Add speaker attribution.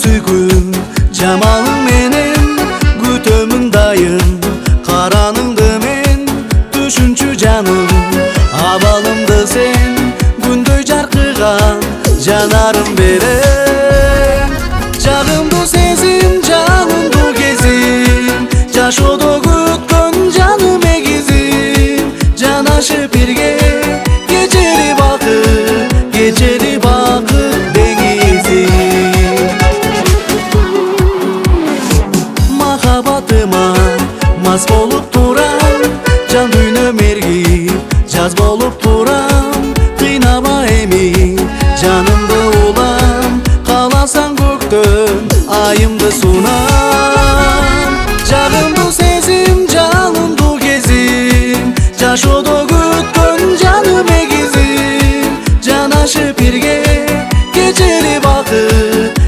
Speaker 1: Tügün camalın menem gütömün dayın karanыңды men düşünчү canım abalımdı sen gündöy жаркыган жанарым берем жагымдуу сезим жанымдуу кезим жашоодо күткөн жаным эгизим жанашып бирге кечери бакыт деңизи махаббатыма мас болуп турам жан дүйнөм эргип жаз болуп турам кыйнама эми жанымды улам кааласаң көктөн айымды сунам жагымдуу сезим жанымдуу кезим жашоодо күткөн жаным эгизим жанашып бирге кечери бакыт